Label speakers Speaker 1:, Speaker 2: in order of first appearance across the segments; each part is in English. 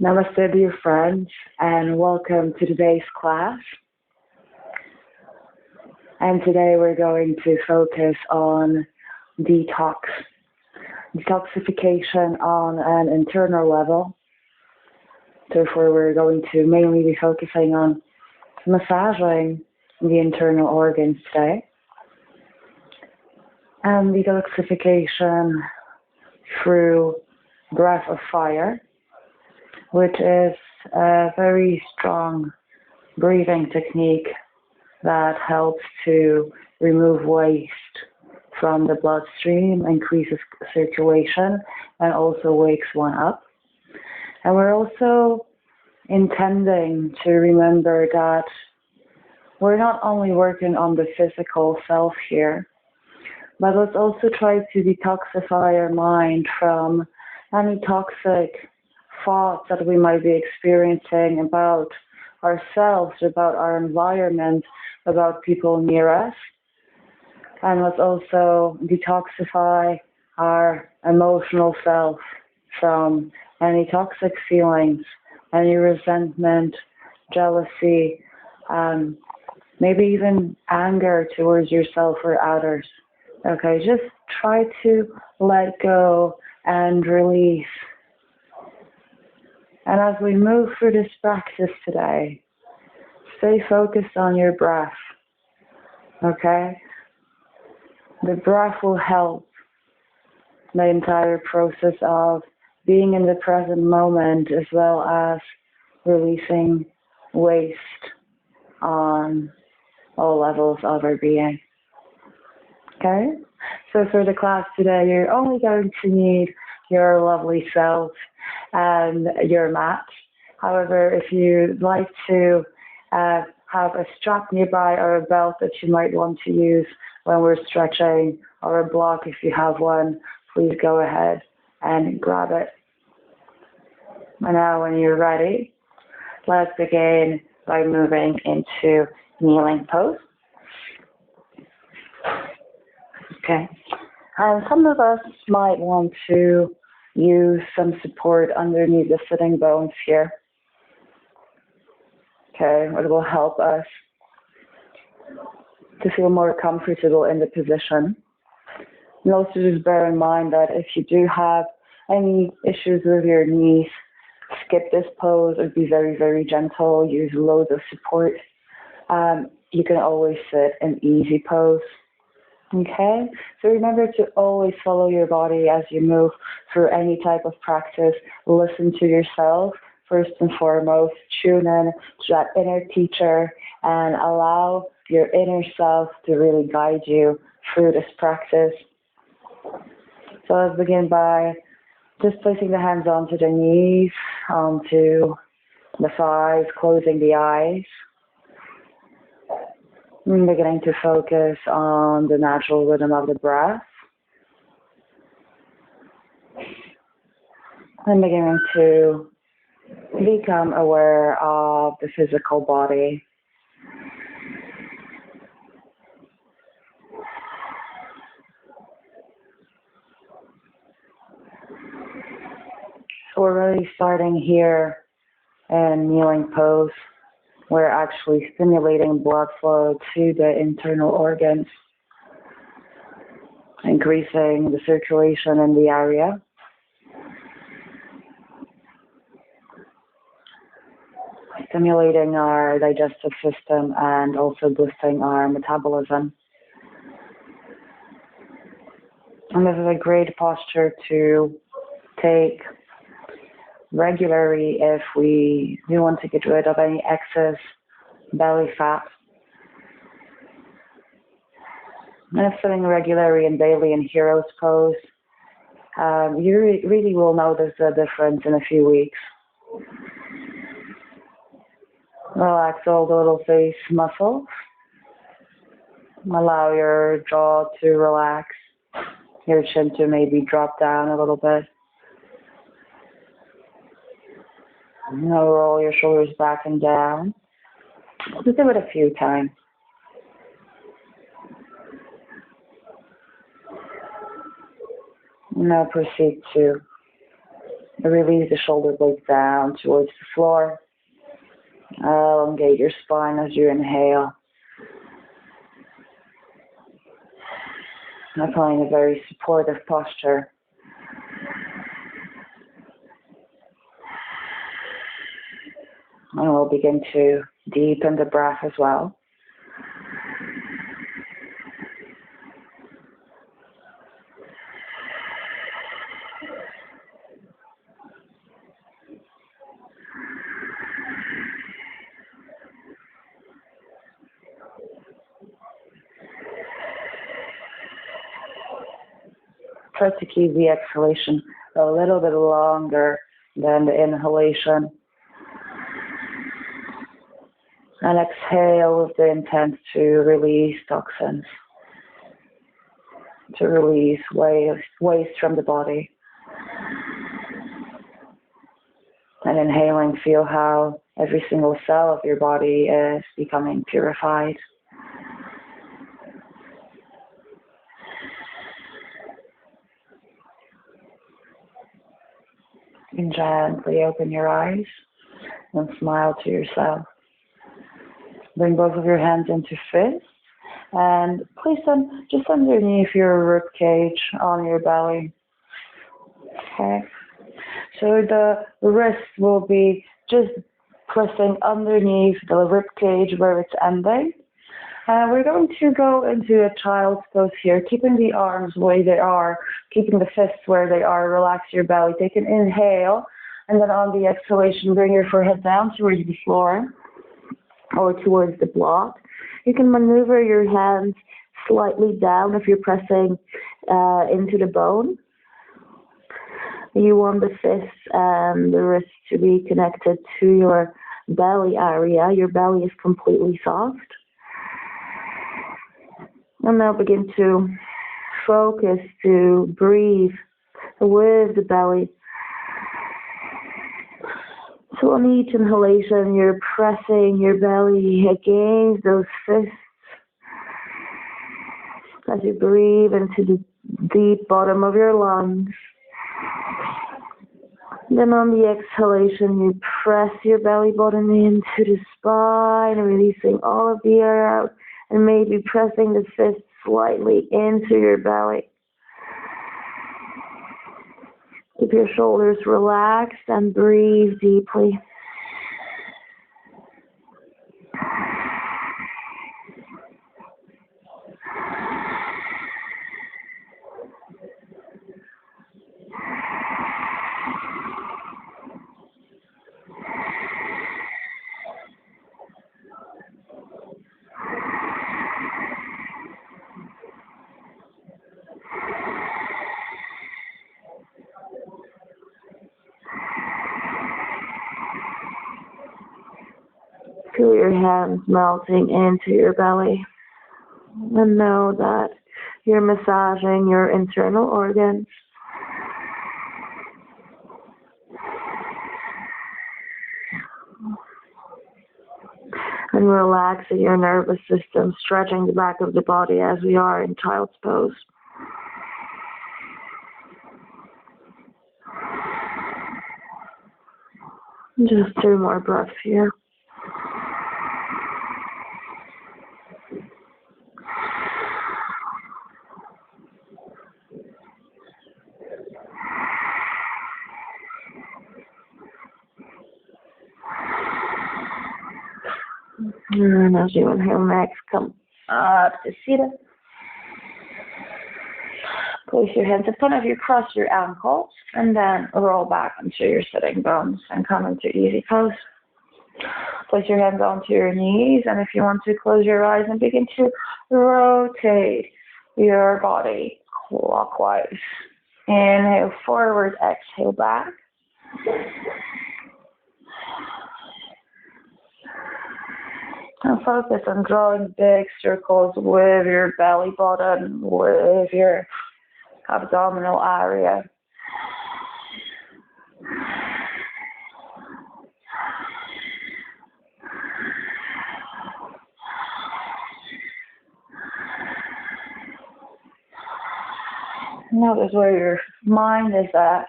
Speaker 1: Namaste, dear friends, and welcome to today's class. And today we're going to focus on detoxification on an internal level. Therefore, we're going to mainly be focusing on massaging the internal organs today. And detoxification through breath of fire, which is a very strong breathing technique that helps to remove waste from the bloodstream, increases circulation, and also wakes one up. And we're also intending to remember that we're not only working on the physical self here, but let's also try to detoxify our mind from any toxic thoughts that we might be experiencing about ourselves, about our environment, about people near us. And let's also detoxify our emotional self from any toxic feelings, any resentment, jealousy, maybe even anger towards yourself or others. Okay, just try to let go and release. And as we move through this practice today, stay focused on your breath, okay? The breath will help the entire process of being in the present moment as well as releasing waste on all levels of our being. Okay? So for the class today, you're only going to need your lovely self and your mat. However, if you'd like to have a strap nearby or a belt that you might want to use when we're stretching, or a block if you have one, please go ahead and grab it. And now when you're ready, let's begin by moving into kneeling pose. Okay. And some of us might want to use some support underneath the sitting bones here. Okay, it will help us to feel more comfortable in the position. And also just bear in mind that if you do have any issues with your knees, skip this pose or be very, very gentle. Use loads of support. You can always sit in easy pose. Okay, so remember to always follow your body as you move through any type of practice. Listen to yourself first and foremost. Tune in to that inner teacher and allow your inner self to really guide you through this practice. So let's begin by just placing the hands onto the knees, onto the thighs, closing the eyes. And beginning to focus on the natural rhythm of the breath. And beginning to become aware of the physical body. So we're really starting here in kneeling pose. We're actually stimulating blood flow to the internal organs, increasing the circulation in the area. Stimulating our digestive system and also boosting our metabolism. And this is a great posture to take regularly if we do want to get rid of any excess belly fat. And if sitting regularly and daily in hero's pose, you really will notice the difference in a few weeks. Relax all the little face muscles. Allow your jaw to relax, your chin to maybe drop down a little bit. Now roll your shoulders back and down. Just do it a few times. Now proceed to Release the shoulder blades down towards the floor. Elongate your spine as you inhale. I find a very supportive posture. And we'll begin to deepen the breath as well. Try to keep the exhalation a little bit longer than the inhalation. And exhale with the intent to release toxins, to release waste from the body. And inhaling, feel how every single cell of your body is becoming purified. And gently open your eyes and smile to yourself. Bring both of your hands into fists and place them just underneath your rib cage on your belly. Okay. So the wrist will be just pressing underneath the rib cage where it's ending. We're going to go into a child's pose here, keeping the arms where they are, keeping the fists where they are. Relax your belly. Take an inhale, and then on the exhalation, bring your forehead down towards the floor or towards the block. You can maneuver your hands slightly down if you're pressing into the bone. You want the fists and the wrists to be connected to your belly area. Your belly is completely soft. And now begin to focus to breathe with the belly. So on each inhalation, you're pressing your belly against those fists as you breathe into the deep bottom of your lungs. Then on the exhalation, you press your belly button into the spine, releasing all of the air out, and maybe pressing the fist slightly into your belly. Keep your shoulders relaxed and breathe deeply. Feel your hands melting into your belly. And know that you're massaging your internal organs. And relaxing your nervous system, stretching the back of the body as we are in child's pose. Just 2 more breaths here. And as you inhale next, come up to seated. Place your hands in front of you, cross your ankles, and then roll back onto your sitting bones and come into easy pose. Place your hands onto your knees, and if you want to, close your eyes and begin to rotate your body clockwise. Inhale forward, exhale back. And focus on drawing big circles with your belly button, with your abdominal area. Notice where your mind is at.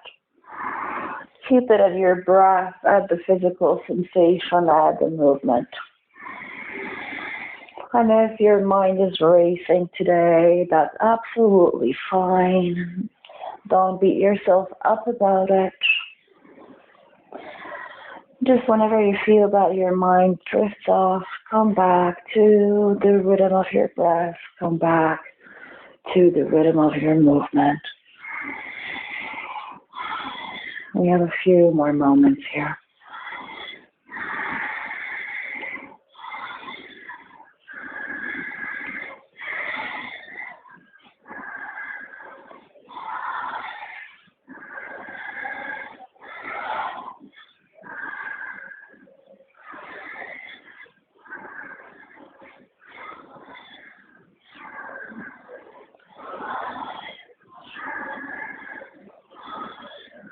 Speaker 1: keep it at your breath, at the physical sensation, at the movement. And if your mind is racing today, that's absolutely fine. Don't beat yourself up about it. Just whenever you feel that your mind drifts off, come back to the rhythm of your breath. Come back to the rhythm of your movement. We have a few more moments here.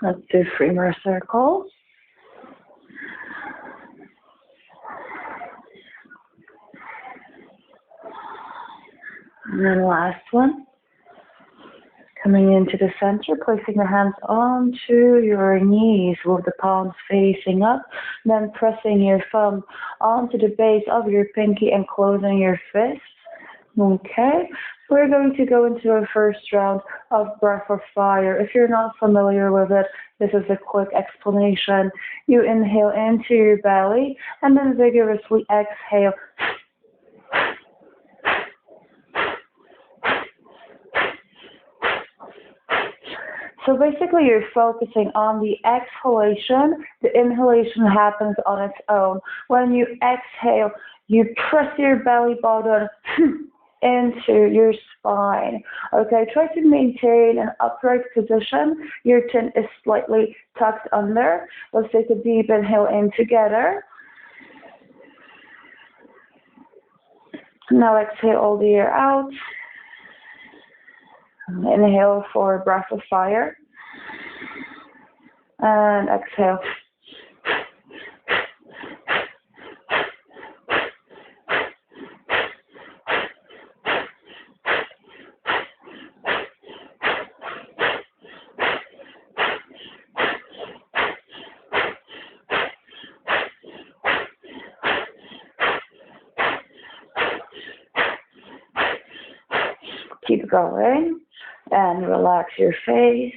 Speaker 1: Let's do 3 more circles. And then last one. Coming into the center, placing the hands onto your knees with the palms facing up, then pressing your thumb onto the base of your pinky and closing your fists. Okay, we're going to go into our first round of breath of fire. If you're not familiar with it, this is a quick explanation. You inhale into your belly and then vigorously exhale. So basically you're focusing on the exhalation. The inhalation happens on its own. When you exhale, you press your belly button into your spine. Okay, try to maintain an upright position. Your chin is slightly tucked under. Let's take a deep inhale in together. Now exhale all the air out. Inhale for breath of fire. And exhale. Keep going and relax your face.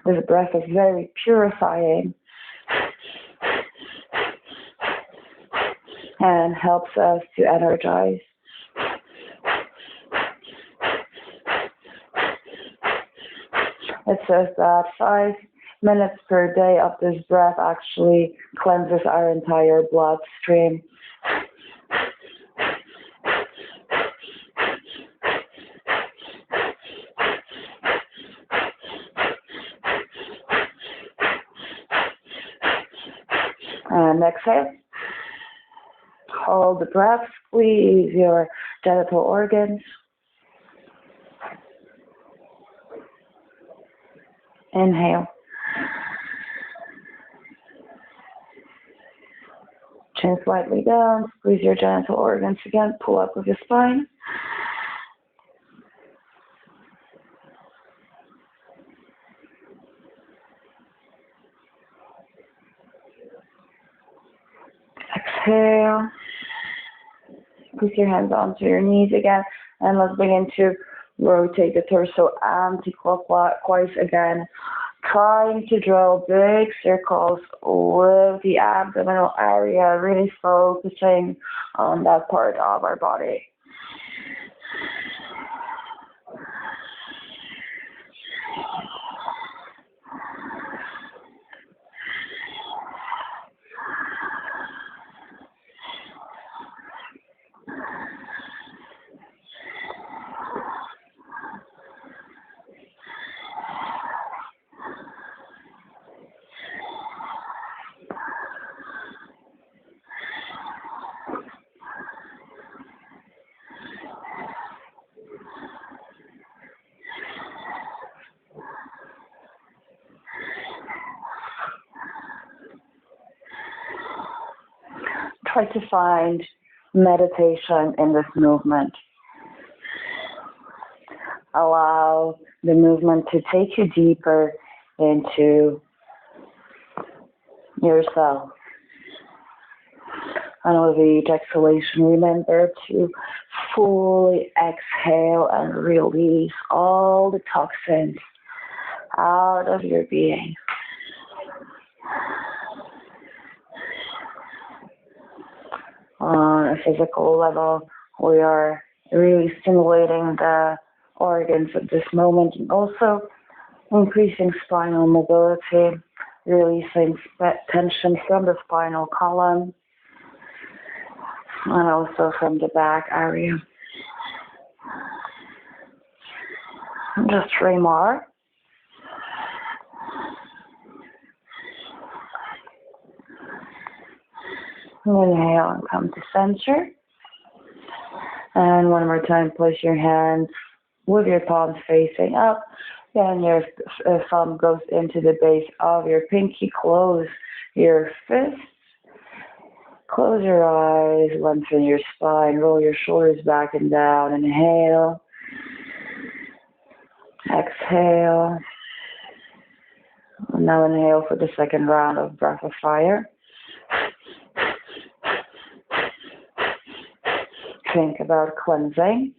Speaker 1: This breath is very purifying and helps us to energize. It says that 5 minutes per day of this breath actually cleanses our entire bloodstream. And exhale. Hold the breath, squeeze your genital organs. Inhale. Chin slightly down, squeeze your genital organs again, pull up with your spine. Exhale. Put your hands onto your knees again, and let's begin to rotate the torso anti-clockwise again. Trying to draw big circles with the abdominal area, really focusing on that part of our body. Try to find meditation in this movement. allow the movement to take you deeper into yourself. And with each exhalation, remember to fully exhale and release all the toxins out of your being. On a physical level, we are really stimulating the organs at this moment and also increasing spinal mobility, releasing tension from the spinal column and also from the back area. Just 3 more. Inhale and come to center. And one more time, place your hands with your palms facing up. Then your thumb goes into the base of your pinky. Close your fists. Close your eyes, lengthen your spine, roll your shoulders back and down. Inhale. Exhale. And now inhale for the second round of breath of fire. Think about cleansing.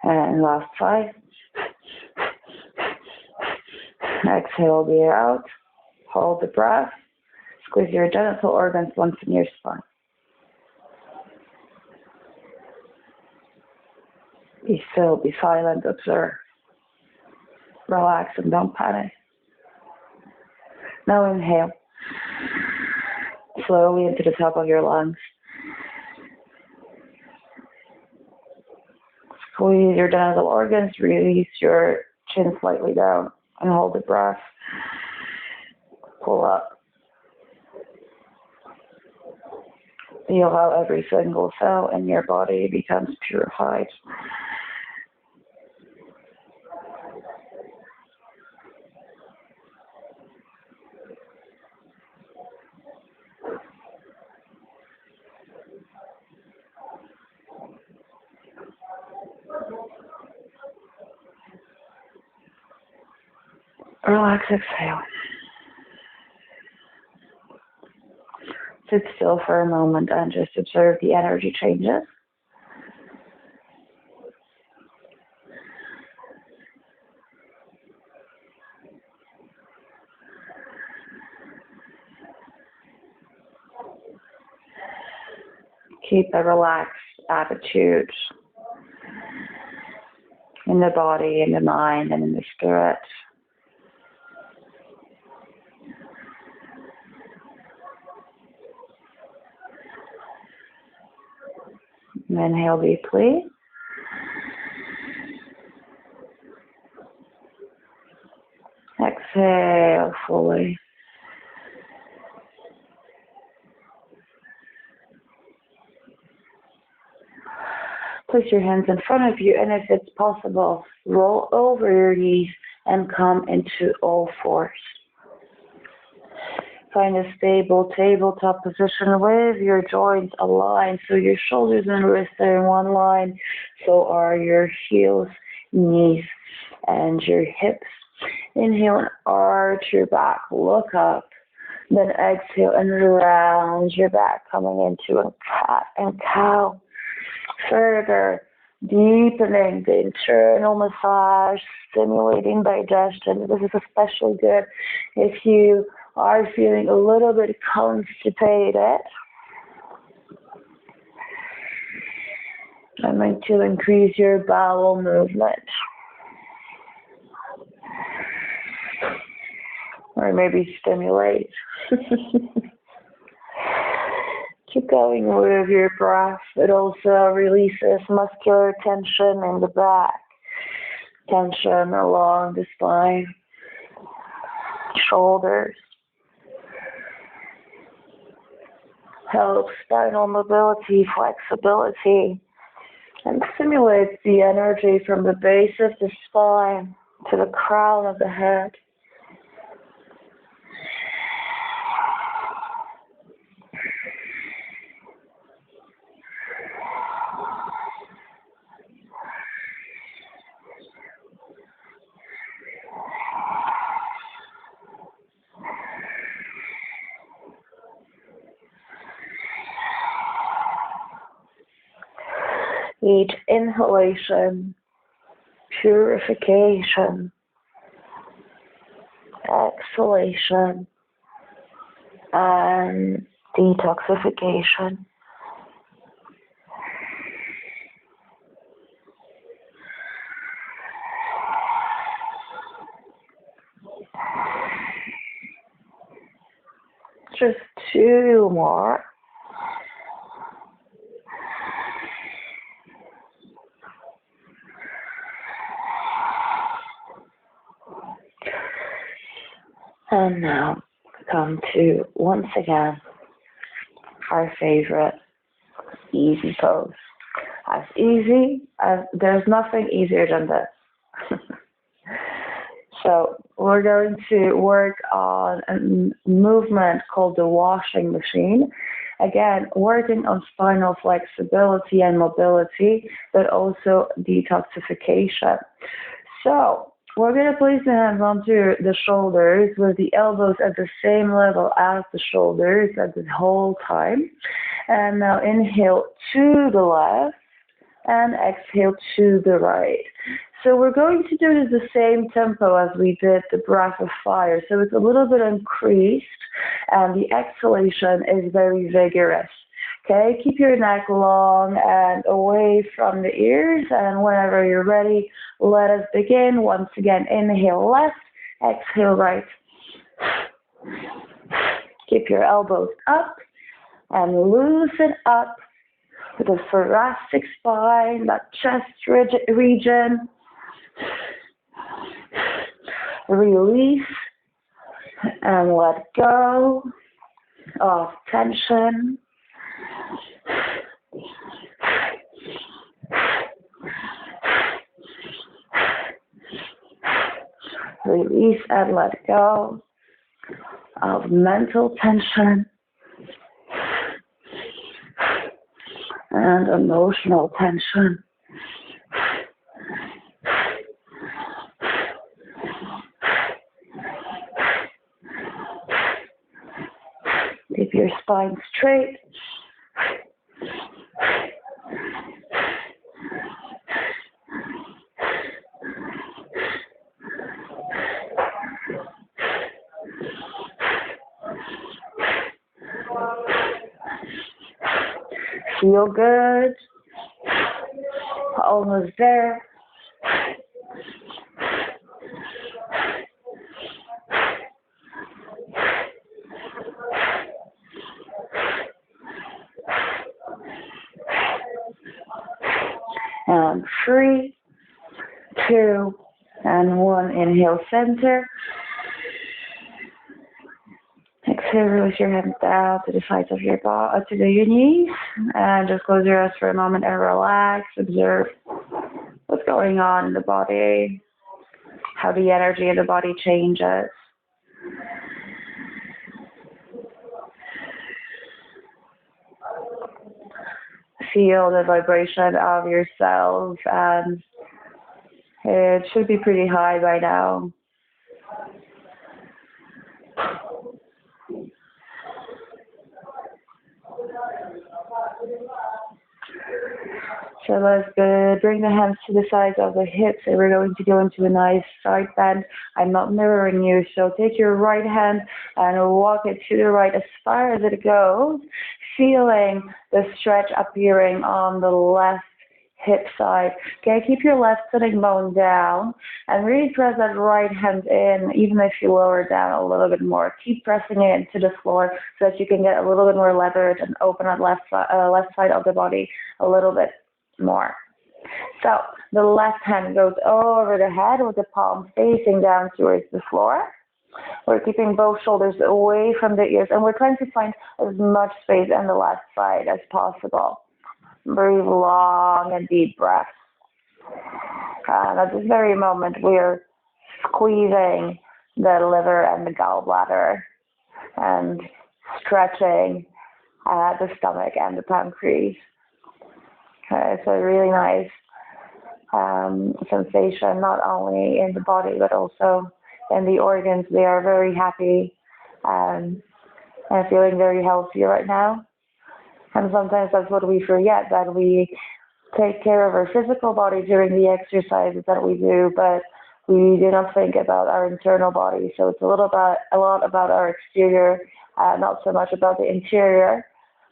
Speaker 1: And last 5. Exhale the air out. Hold the breath. Squeeze your genital organs, lengthen your spine. Be still, be silent, observe. Relax and don't panic. Now inhale. Slowly into the top of your lungs. Squeeze your genital organs, release your chin slightly down, and hold the breath. Pull up. Feel how every single cell in your body becomes purified. Relax, exhale. Sit still for a moment and just observe the energy changes. Keep a relaxed attitude in the body, in the mind, and in the spirit. Inhale deeply. Exhale fully. Place your hands in front of you, and if it's possible, roll over your knees and come into all fours. Find a stable tabletop position with your joints aligned, so your shoulders and wrists are in one line, so are your heels, knees, and your hips. Inhale and arch your back, look up. Then exhale and round your back, coming into a cat and cow. Further deepening the internal massage, stimulating digestion. This is especially good if you are feeling a little bit constipated. I'm going to increase your bowel movement. Or maybe stimulate. Keep going with your breath. It also releases muscular tension in the back, tension along the spine, shoulders. Helps spinal mobility, flexibility, and stimulates the energy from the base of the spine to the crown of the head. Each inhalation, purification, exhalation, and detoxification. Just 2 more. And now come to, once again, our favorite easy pose. As easy as, there's nothing easier than this. So we're going to work on a movement called the washing machine. Again, working on spinal flexibility and mobility, but also detoxification. So we're going to place the hands onto the shoulders with the elbows at the same level as the shoulders at the whole time. And now inhale to the left and exhale to the right. So we're going to do it at the same tempo as we did the breath of fire. So it's a little bit increased and the exhalation is very vigorous. Okay, keep your neck long and away from the ears, and whenever you're ready, let us begin. Once again, inhale left, exhale right. Keep your elbows up and loosen up the thoracic spine, that chest region. Release and let go of tension. Release and let go of mental tension and emotional tension. Keep your spine straight. Feel good. Almost there. And 3, 2, and 1. Inhale, center. Exhale, release your hands down to the sides of your body, to your knees, and just close your eyes for a moment and relax. Observe what's going on in the body, how the energy in the body changes. Feel the vibration of your cells, and it should be pretty high by now. So let's bring the hands to the sides of the hips, and we're going to go into a nice side bend. I'm not mirroring you, so take your right hand and walk it to the right as far as it goes, feeling the stretch appearing on the left hip side. Okay, keep your left sitting bone down and really press that right hand in, even if you lower it down a little bit more. Keep pressing it into the floor so that you can get a little bit more leverage and open that left side of the body a little bit more. So the left hand goes over the head with the palm facing down towards the floor. We're keeping both shoulders away from the ears, and we're trying to find as much space on the left side as possible. Breathe long and deep breaths. And at this very moment, we're squeezing the liver and the gallbladder and stretching the stomach and the pancreas. Okay, so really nice sensation, not only in the body, but also in the organs. They are very happy and feeling very healthy right now. And sometimes that's what we forget, that we take care of our physical body during the exercises that we do, but we do not think about our internal body. So it's a lot about our exterior, not so much about the interior.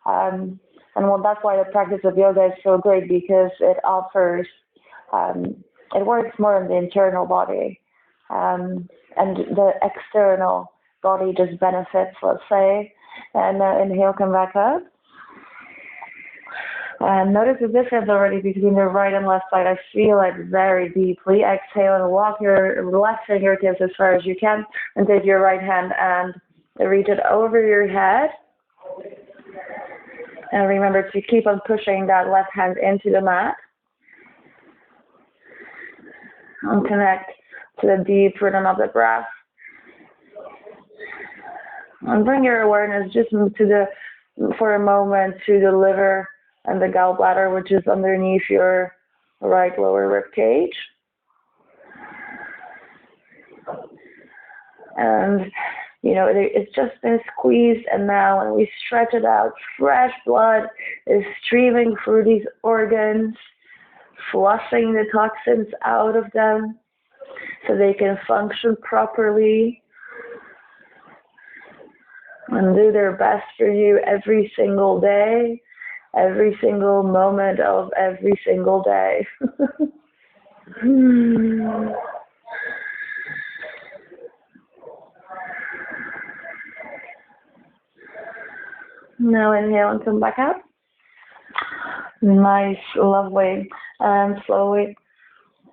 Speaker 1: And that's why the practice of yoga is so great, because it offers, it works more on the internal body. And the external body just benefits, let's say. And inhale, come back up. And notice the difference already between the right and left side. I feel it very deeply. Exhale and walk your left fingertips as far as you can, and take your right hand and reach it over your head. And remember to keep on pushing that left hand into the mat. And connect to the deep rhythm of the breath. And bring your awareness just for a moment to the liver and the gallbladder, which is underneath your right lower rib cage. And, it's just been squeezed, and now when we stretch it out, fresh blood is streaming through these organs, flushing the toxins out of them so they can function properly and do their best for you every single day, every single moment of every single day. Now inhale and come back up. Nice, lovely. And slowly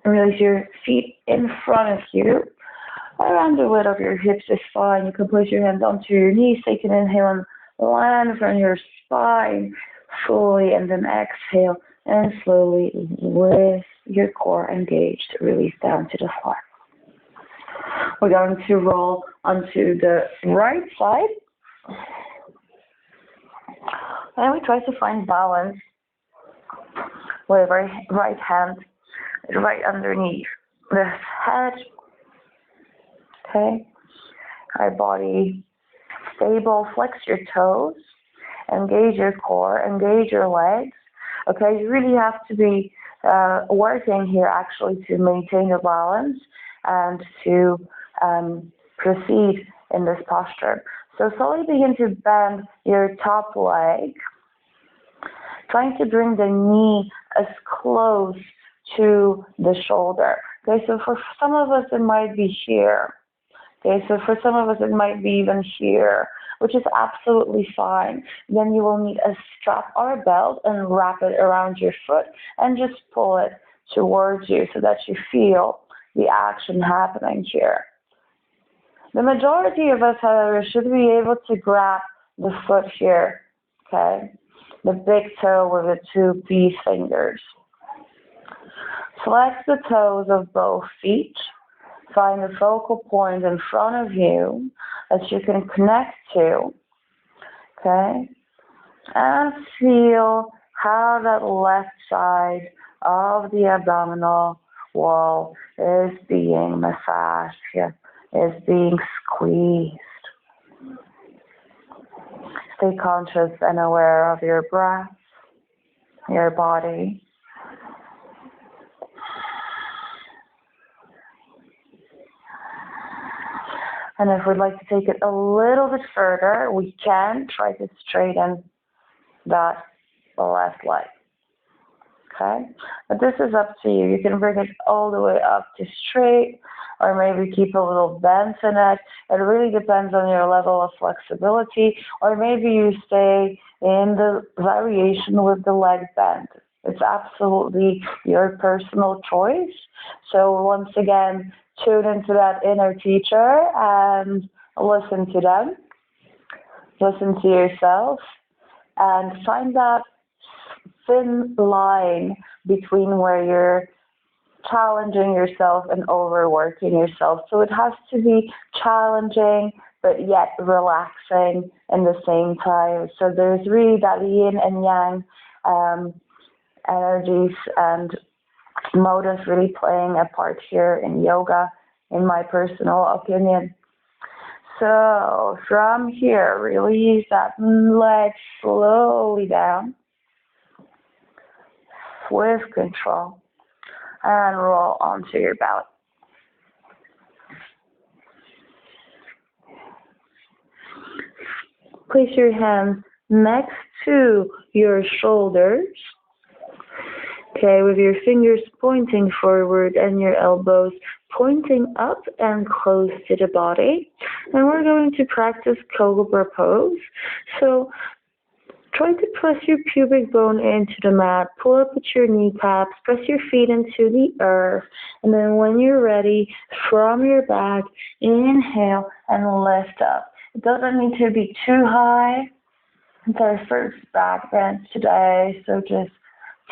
Speaker 1: release your feet in front of you. Around the width of your hips is fine. You can place your hands onto your knees. Take an inhale and land from your spine fully, and then exhale and slowly, with your core engaged, release down to the floor. We're going to roll onto the right side, and we try to find balance with our right hand right underneath the head. Okay, our body stable. Flex your toes, engage your core, engage your legs. Okay, you really have to be working here actually to maintain your balance and to proceed in this posture. So slowly begin to bend your top leg, trying to bring the knee as close to the shoulder. Okay, so for some of us it might be here. Okay, so for some of us it might be even here, which is absolutely fine. Then you will need a strap or a belt and wrap it around your foot and just pull it towards you so that you feel the action happening here. The majority of us, however, should be able to grab the foot here, okay? The big toe with the two peace fingers. Flex the toes of both feet. Find a focal point in front of you that you can connect to, okay? And feel how that left side of the abdominal wall is being massaged here, is being squeezed. Stay conscious and aware of your breath, your body. And if we'd like to take it a little bit further, we can try to straighten that left leg. Okay, but this is up to you. You can bring it all the way up to straight, or maybe keep a little bend in it. It really depends on your level of flexibility, or maybe you stay in the variation with the leg bend. It's absolutely your personal choice. So once again, tune into that inner teacher and listen to them. Listen to yourself and find that thin line between where you're challenging yourself and overworking yourself. So it has to be challenging but yet relaxing in the same time. So there's really that yin and yang energies and motives really playing a part here in yoga, in my personal opinion. So from here, release that leg slowly down with control and roll onto your belly. Place your hands next to your shoulders. Okay, with your fingers pointing forward and your elbows pointing up and close to the body. And we're going to practice cobra pose. So try to press your pubic bone into the mat, pull up with your kneecaps, press your feet into the earth, and then when you're ready, from your back, inhale and lift up. It doesn't need to be too high. It's our first back bend today, so just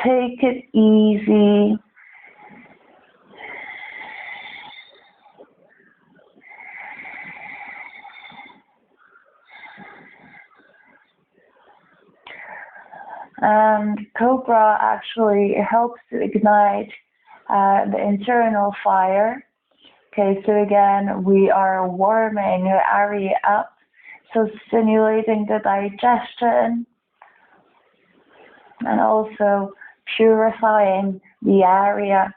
Speaker 1: take it easy. And Cobra actually helps to ignite the internal fire. Okay, so again, we are warming the area up, so stimulating the digestion and also purifying the area.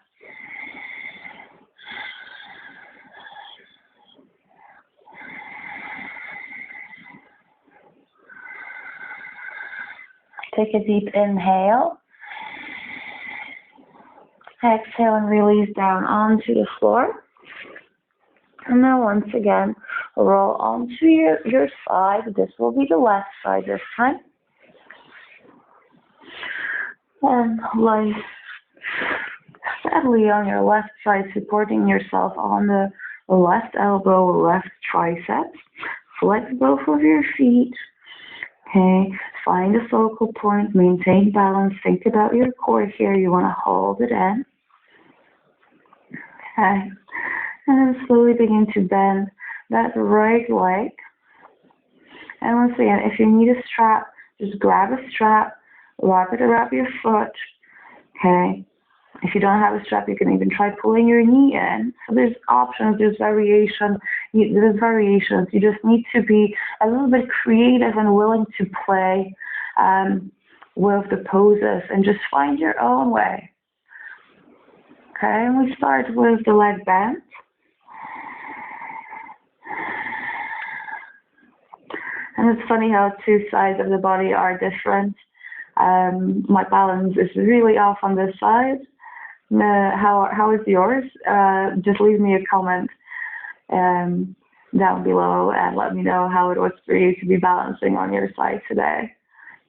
Speaker 1: Take a deep inhale. Exhale and release down onto the floor. And now once again, roll onto your side. This will be the left side this time. And lie steadily on your left side, supporting yourself on the left elbow, left tricep. Flex both of your feet. Okay, find a focal point, maintain balance, think about your core here. You want to hold it in. Okay, and then slowly begin to bend that right leg. And once again, if you need a strap, just grab a strap, wrap it around your foot. Okay, if you don't have a strap, you can even try pulling your knee in. So there's options, there's variations. You just need to be a little bit creative and willing to play with the poses and just find your own way. Okay, and we start with the leg bend. And it's funny how two sides of the body are different. My balance is really off on this side. How is yours? Just leave me a comment down below and let me know how it was for you to be balancing on your side today.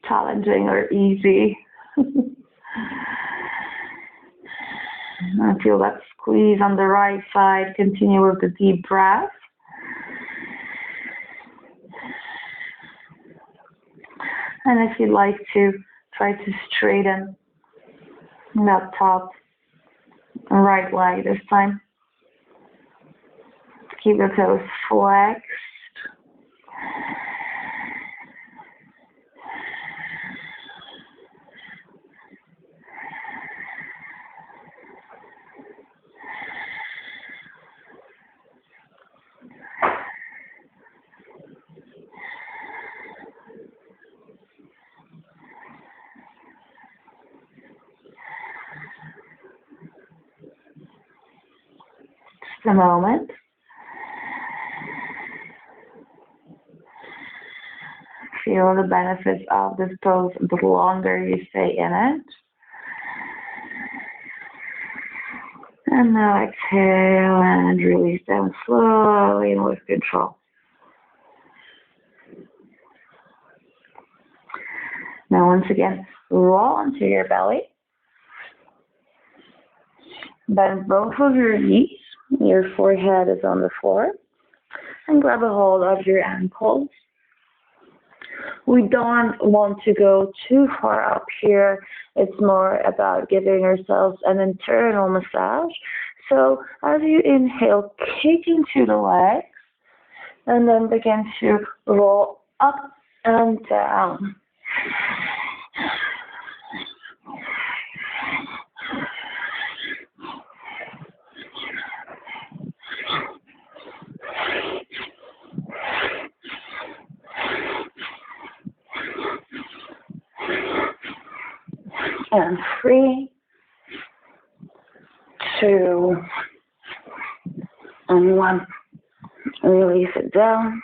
Speaker 1: Challenging or easy? I feel that squeeze on the right side. Continue with the deep breath. And if you'd like to, try to straighten that top right leg this time. Keep the toes flexed. A moment. Feel the benefits of this pose the longer you stay in it. And now exhale and release them slowly and with control. Now once again, roll onto your belly. Bend both of your knees. Your forehead is on the floor. And grab a hold of your ankles. We don't want to go too far up here. It's more about giving ourselves an internal massage. So as you inhale, kick into the legs and then begin to roll up and down. And 3, 2, and 1. Release it down.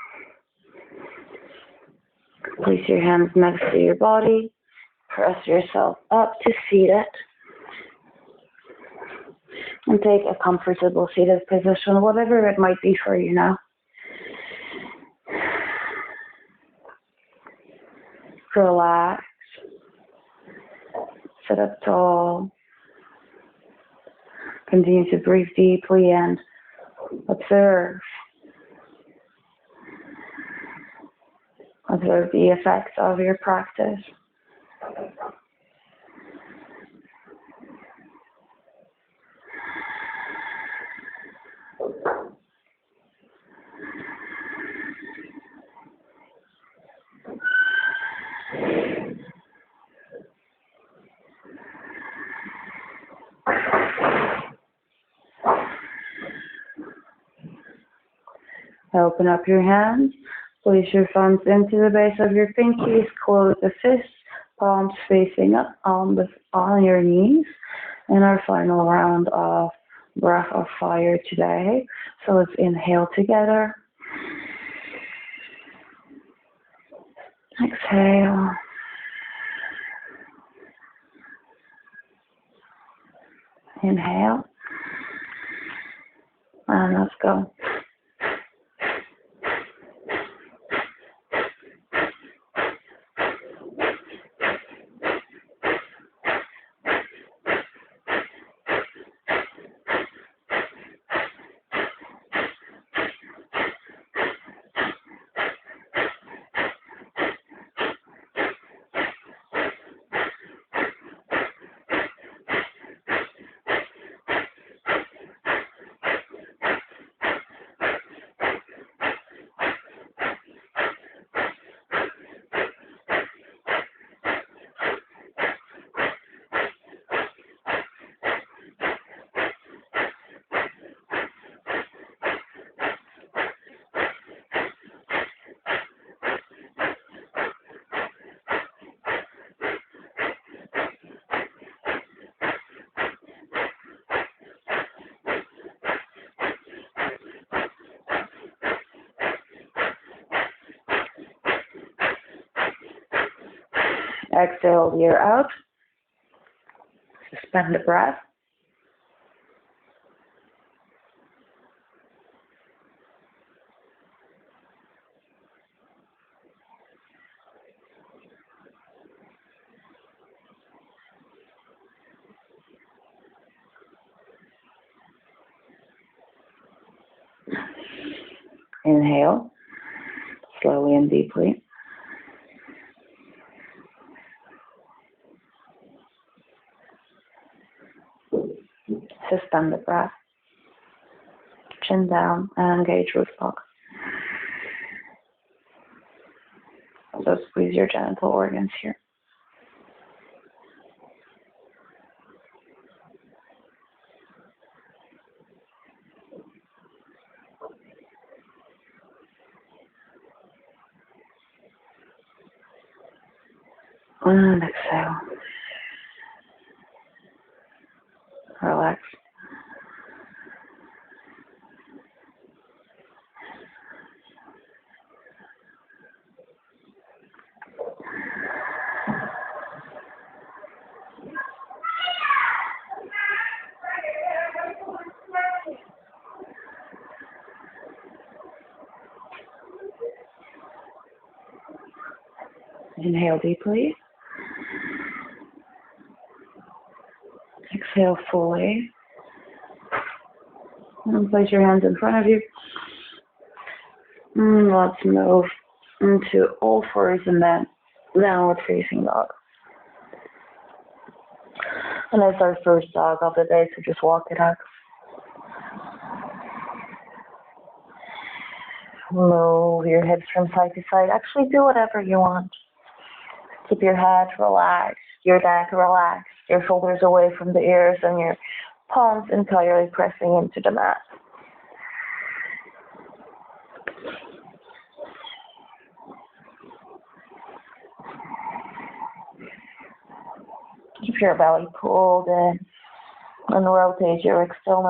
Speaker 1: Place your hands next to your body. Press yourself up to seated. And take a comfortable seated position, whatever it might be for you now. Relax. Sit up tall. Continue to breathe deeply and observe. Observe the effects of your practice. Open up your hands. Place your thumbs into the base of your pinkies. Close the fists. Palms facing up on your knees. In our final round of breath of fire today. So let's inhale together. Exhale. Inhale. And let's go. Exhale, ear out. Suspend the breath. Inhale, slowly and deeply. Suspend the breath. Chin down and engage root log. So squeeze your genital organs here. And exhale. Relax. Inhale deeply. Exhale fully. And place your hands in front of you. Let's move into all fours and then downward facing dog. And that's our first dog of the day, so just walk it out. Move your hips from side to side. Actually, do whatever you want. Keep your head relaxed, your neck relaxed, your shoulders away from the ears, and your palms entirely pressing into the mat. Keep your belly pulled in and rotate your external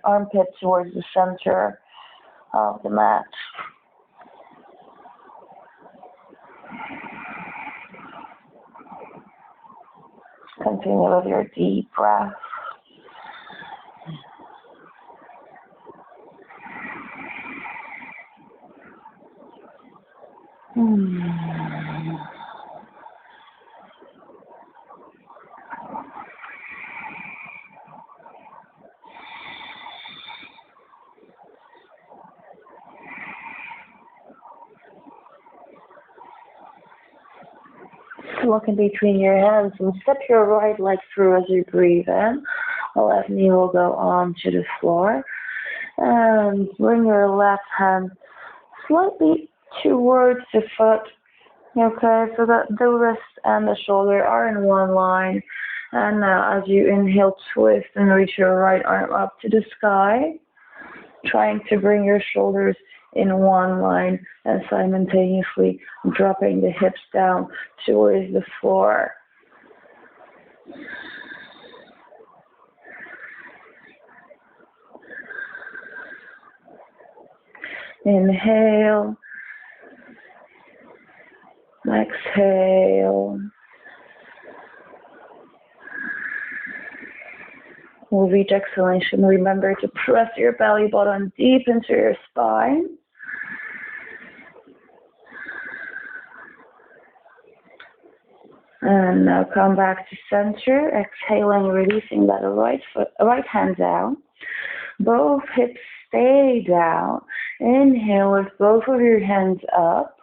Speaker 1: armpit towards the center of the mat. Continue with your deep breath. Look in between your hands and step your right leg through as you breathe in. The left knee will go onto the floor. And bring your left hand slightly towards the foot. Okay, so that the wrist and the shoulder are in one line. And now as you inhale, twist and reach your right arm up to the sky, trying to bring your shoulders in one line and simultaneously dropping the hips down towards the floor. Inhale. Exhale. With each exhalation, remember to press your belly button deep into your spine. And now come back to center, exhaling, releasing that right hand down. Both hips stay down. Inhale with both of your hands up.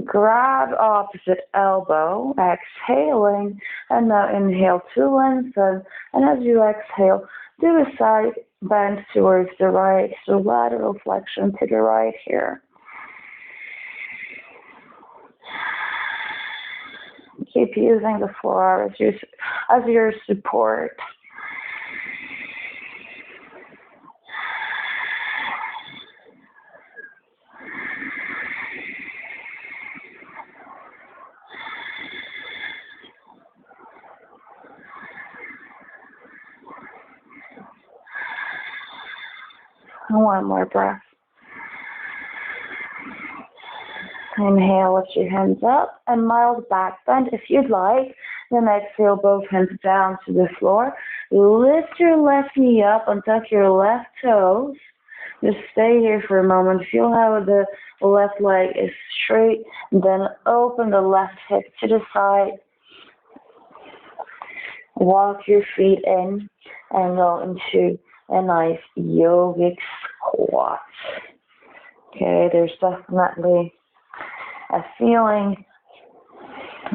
Speaker 1: Grab opposite elbow, exhaling, and now inhale to lengthen. And as you exhale, do a side bend towards the right, so lateral flexion to the right here. Keep using the floor as your support. One more breath. Inhale, lift your hands up and mild back bend if you'd like. Then exhale, both hands down to the floor. Lift your left knee up and tuck your left toes. Just stay here for a moment. Feel how the left leg is straight. Then open the left hip to the side. Walk your feet in and go into a nice yogic squat. Okay, there's definitely a feeling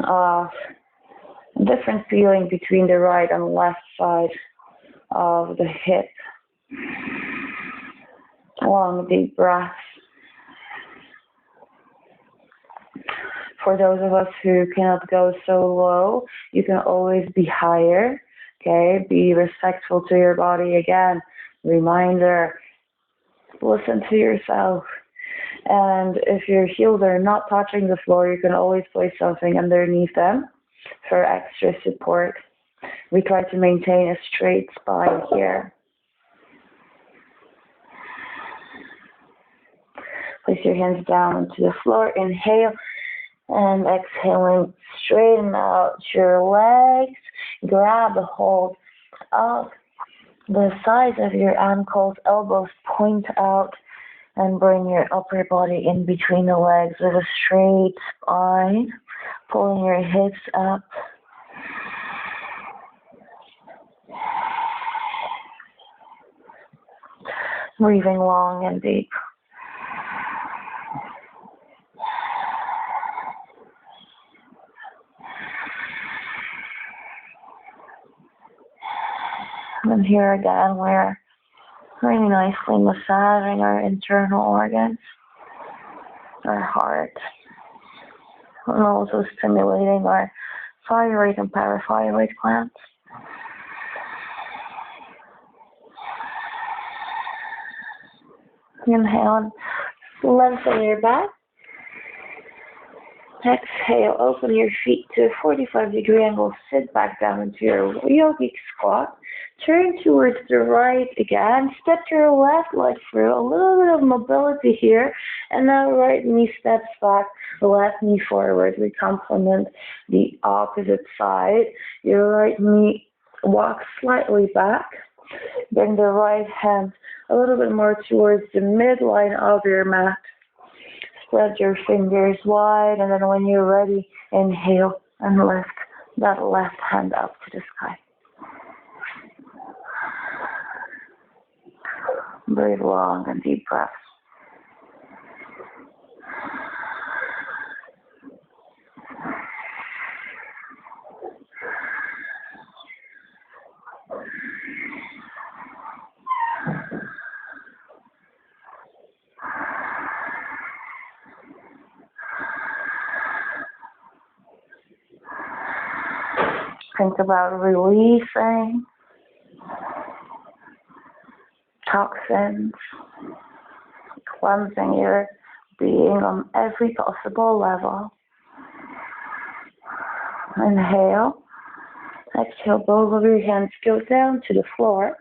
Speaker 1: of different feeling between the right and left side of the hip. Long deep breaths. For those of us who cannot go so low, you can always be higher. Okay, be respectful to your body again. Reminder, listen to yourself. And if your heels are not touching the floor, you can always place something underneath them for extra support. We try to maintain a straight spine here. Place your hands down to the floor. Inhale and exhaling, straighten out your legs. Grab a hold of the sides of your ankles, elbows point out, and bring your upper body in between the legs with a straight spine.
Speaker 2: Pulling your hips up. Breathing long and deep. And here again, we're really nicely massaging our internal organs, our heart, and also stimulating our thyroid and parathyroid glands. Inhale and lengthen your back. Exhale, open your feet to a 45-degree angle, sit back down into your yogic squat. Turn towards the right again, step your left leg through, a little bit of mobility here, and now right knee steps back, left knee forward. We complement the opposite side. Your right knee walks slightly back. Bring the right hand a little bit more towards the midline of your mat. Spread your fingers wide, and then when you're ready, inhale and lift that left hand up to the sky. Breathe long and deep breaths. Think about releasing toxins, cleansing your being on every possible level. Inhale. Exhale, both of your hands go down to the floor.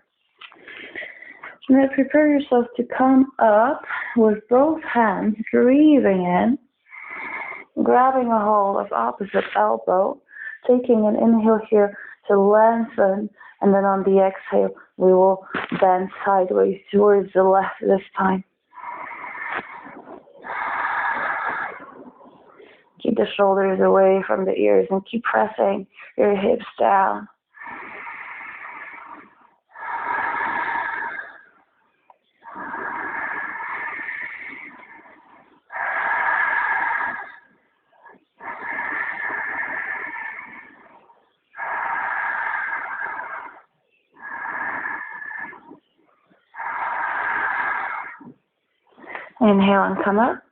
Speaker 2: Now prepare yourself to come up with both hands, breathing in, grabbing a hold of opposite elbow, taking an inhale here to lengthen, and then on the exhale, we will bend sideways towards the left this time. Keep the shoulders away from the ears and keep pressing your hips down. Inhale and come up.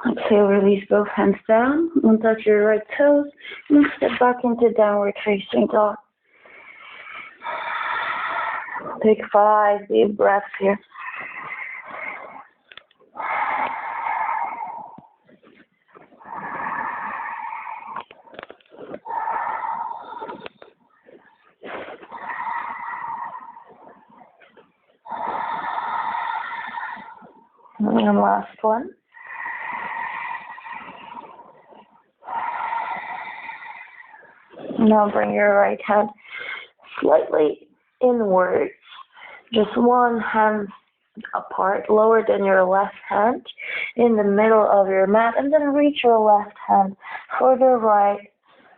Speaker 2: Exhale, release both hands down and touch your right toes and step back into downward facing dog. Take 5 deep breaths here. And last one. Now bring your right hand slightly inwards, just one hand apart, lower than your left hand, in the middle of your mat, and then reach your left hand for the right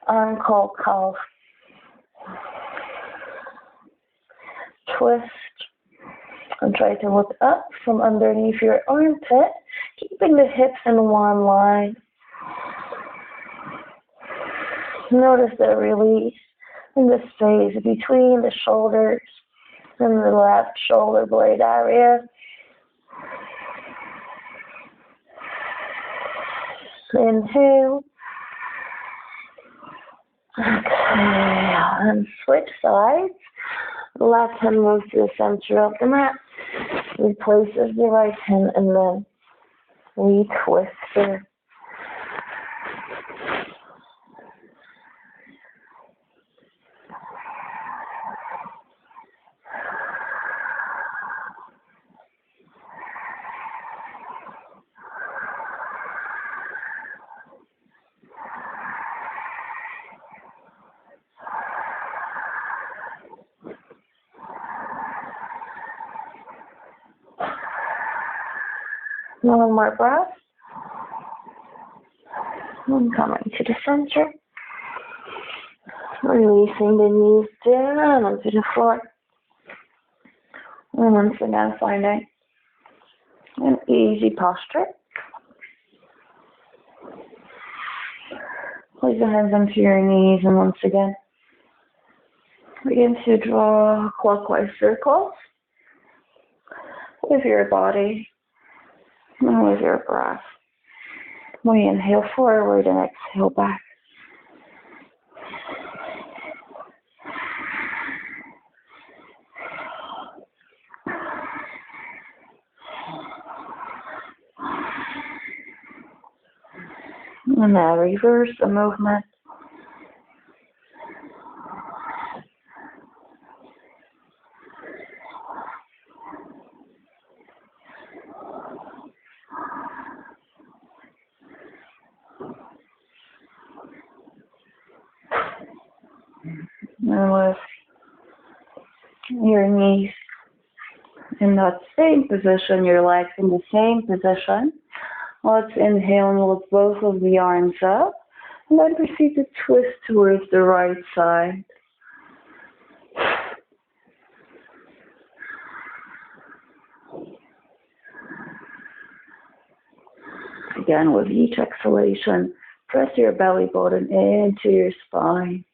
Speaker 2: ankle calf. Twist and try to look up from underneath your armpit, keeping the hips in one line. Notice the release in the space between the shoulders and the left shoulder blade area. Inhale. Exhale. And switch sides. The left hand moves to the center of the mat. Replaces the right hand and then we twist it. One more breath. And coming to the center. Releasing the knees down onto the floor. And once again, finding an easy posture. Place the hands onto your knees, and once again, begin to draw clockwise circles with your body and with your breath. We inhale forward and exhale back. And now reverse the movement. And with your knees in that same position, your legs in the same position, let's inhale and lift both of the arms up, and then proceed to twist towards the right side. Again, with each exhalation, press your belly button into your spine.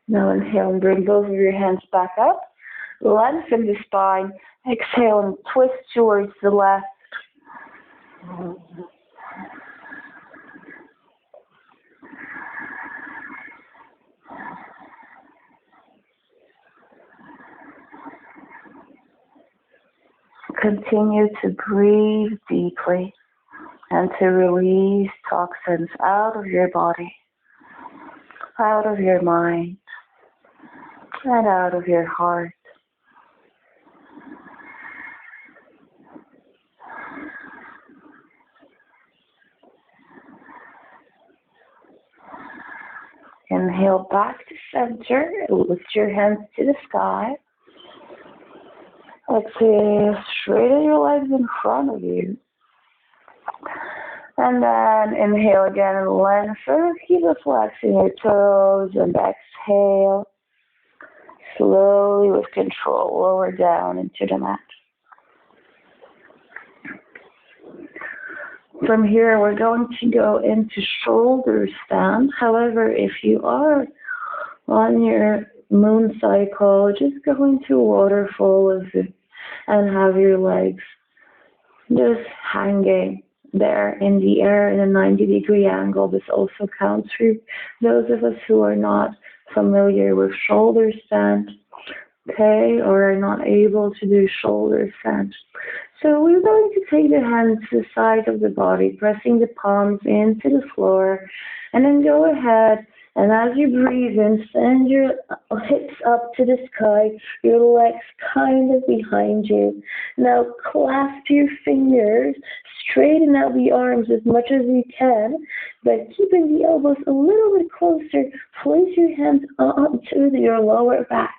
Speaker 2: Now inhale and bring both of your hands back up. Lengthen the spine. Exhale and twist towards the left. Continue to breathe deeply and to release toxins out of your body, out of your mind, and out of your heart. Inhale back to center. Lift your hands to the sky. Exhale, straighten your legs in front of you. And then inhale again and lengthen. Keep flexing your toes and exhale. Slowly with control, lower down into the mat. From here, we're going to go into shoulder stand. However, if you are on your moon cycle, just go into waterfall and have your legs just hanging there in the air in a 90-degree angle. This also counts for those of us who are not familiar with shoulder stand, okay, or are not able to do shoulder stand. So we're going to take the hands to the side of the body, pressing the palms into the floor, and then go ahead and as you breathe in, send your hips up to the sky, your legs kind of behind you. Now clasp your fingers, straighten out the arms as much as you can, but keeping the elbows a little bit closer. Place your hands onto your lower back.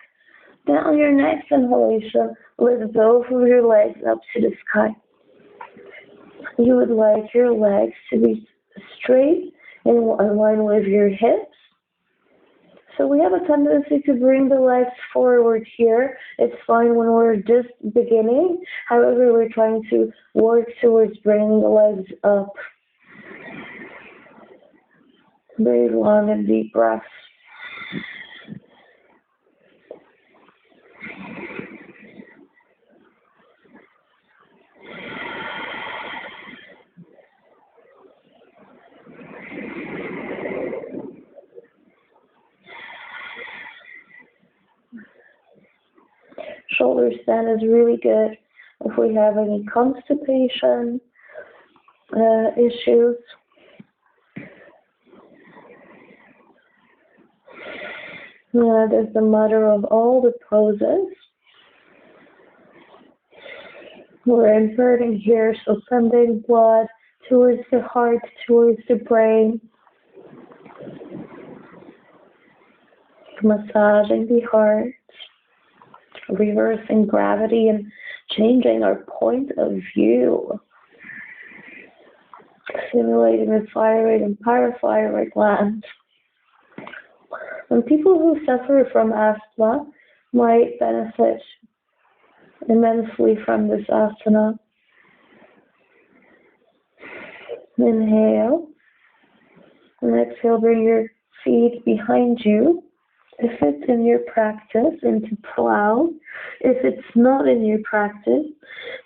Speaker 2: Then on your next inhalation, lift both of your legs up to the sky. You would like your legs to be straight in line with your hips. So we have a tendency to bring the legs forward here. It's fine when we're just beginning. However, we're trying to work towards bringing the legs up. Very long and deep breaths. Shoulder stand is really good if we have any constipation issues. That is the mother of all the poses. We're inverting here, so sending blood towards the heart, towards the brain. Massaging the heart, reversing gravity and changing our point of view. Stimulating the thyroid and parathyroid glands. And people who suffer from asthma might benefit immensely from this asana. Inhale. And exhale, bring your feet behind you. If it's in your practice, into plow. If it's not in your practice,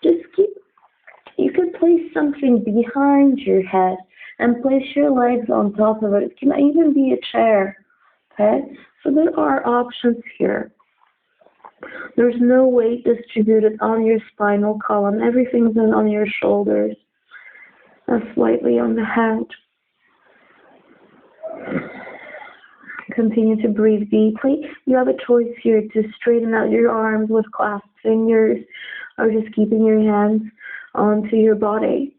Speaker 2: you can place something behind your head and place your legs on top of it. It can even be a chair. Okay? So there are options here. There's no weight distributed on your spinal column. Everything's on your shoulders and slightly on the head. Continue to breathe deeply. You have a choice here to straighten out your arms with clasped fingers or just keeping your hands onto your body.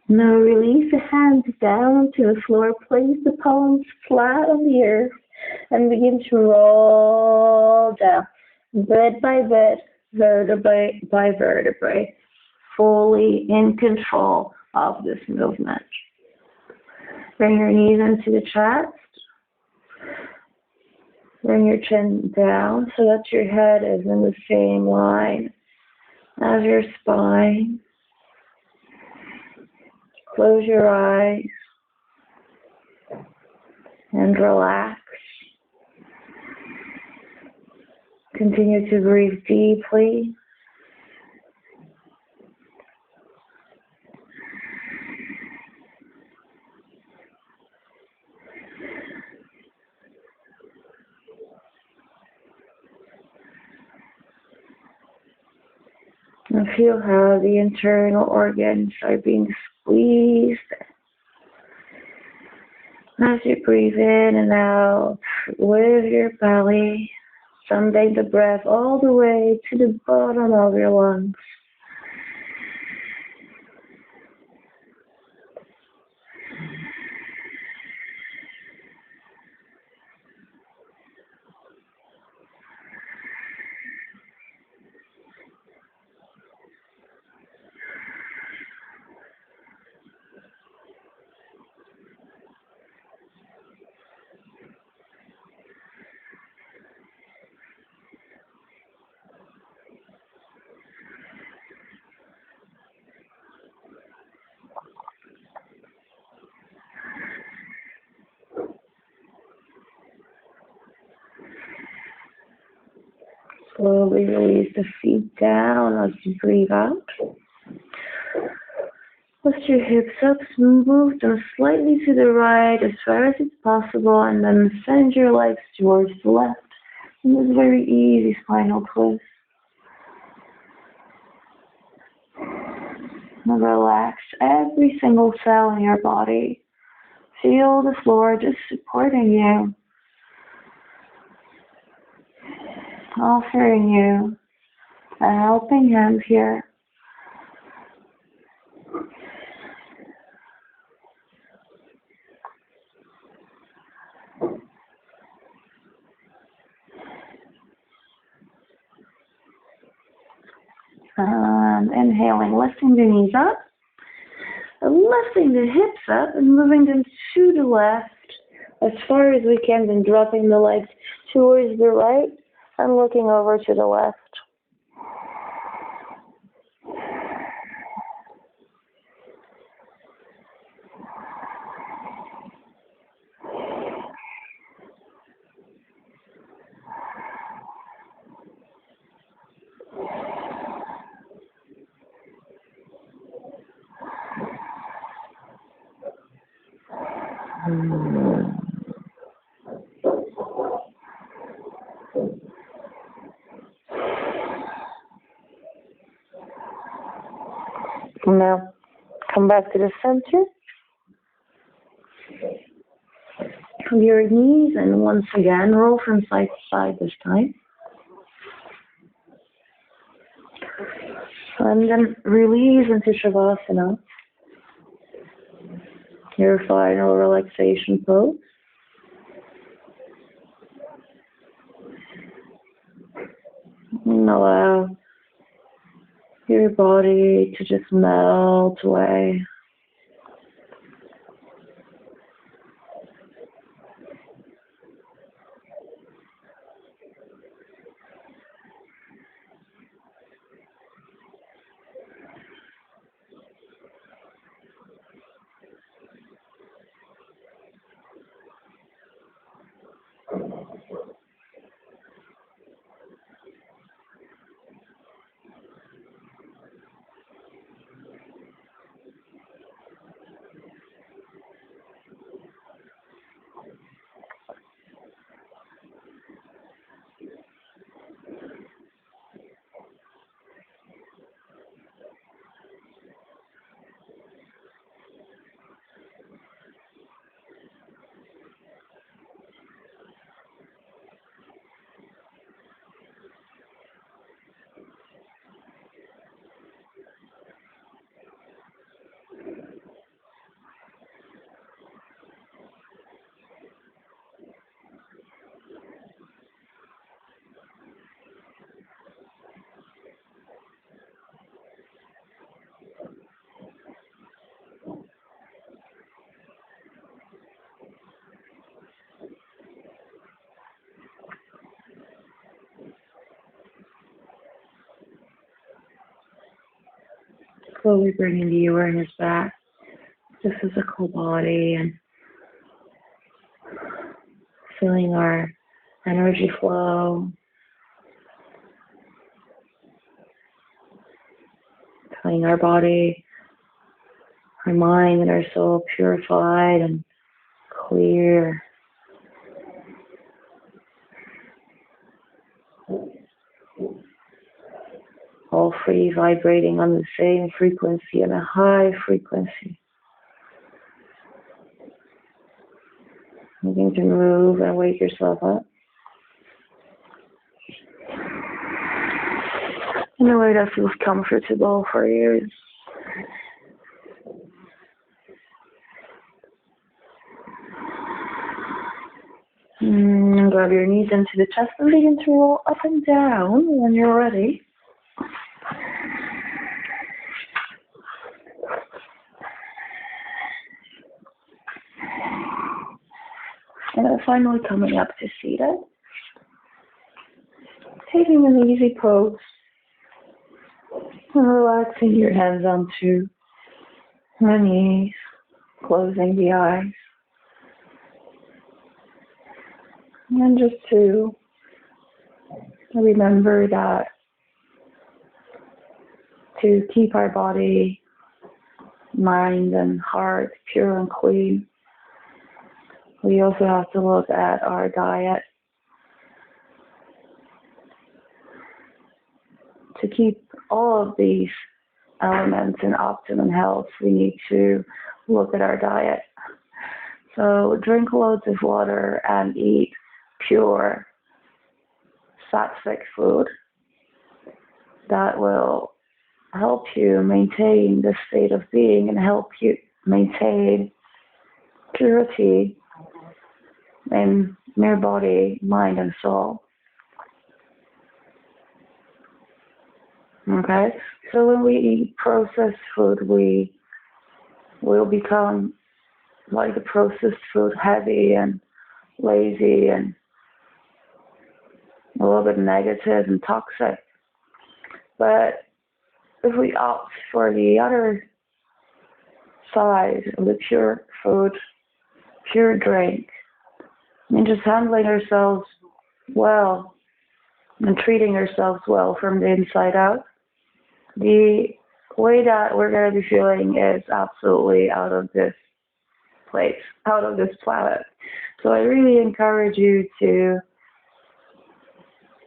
Speaker 2: Now release the hands down to the floor. Place the palms flat on the earth and begin to roll down, bit by bit, vertebrae by vertebrae, fully in control of this movement. Bring your knees into the chest. Bring your chin down so that your head is in the same line as your spine. Close your eyes and relax. Continue to breathe deeply. And feel how the internal organs are being squeezed as you breathe in and out with your belly, sending the breath all the way to the bottom of your lungs. Slowly release the feet down as you breathe out. Lift your hips up, move them slightly to the right as far as it's possible, and then send your legs towards the left. And this very easy spinal twist. And relax every single cell in your body. Feel the floor just supporting you. Offering you a helping hand here. And inhaling, lifting the knees up, lifting the hips up and moving them to the left as far as we can, then dropping the legs towards the right and looking over to the left. Now, Come back to the center of your knees, and once again, roll from side to side this time. And then release into Shavasana, your final relaxation pose. And allow your body to just melt away. Slowly bringing the awareness back to the physical body and feeling our energy flow, feeling our body, our mind and our soul purified and clear. All three vibrating on the same frequency, and a high frequency. Looking to move and wake yourself up in a way that feels comfortable for you. Grab your knees into the chest and begin to roll up and down when you're ready. And then finally coming up to seated. Taking an easy pose and relaxing your hands onto the knees, closing the eyes. And just to remember that to keep our body, mind, and heart pure and clean, we also have to look at our diet. To keep all of these elements in optimum health, we need to look at our diet. So drink loads of water and eat pure sattvic food that will help you maintain the state of being and help you maintain purity in your body, mind, and soul. Okay? So when we eat processed food, we will become like the processed food, heavy and lazy and a little bit negative and toxic. But if we opt for the other side of the pure food, pure drink, and just handling ourselves well and treating ourselves well from the inside out, the way that we're going to be feeling is absolutely out of this place, out of this planet. So I really encourage you to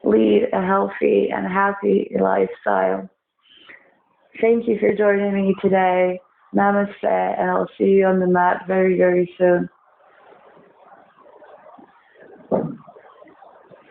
Speaker 2: lead a healthy and happy lifestyle. Thank you for joining me today.
Speaker 1: Namaste, and I'll see you on the mat very, very soon.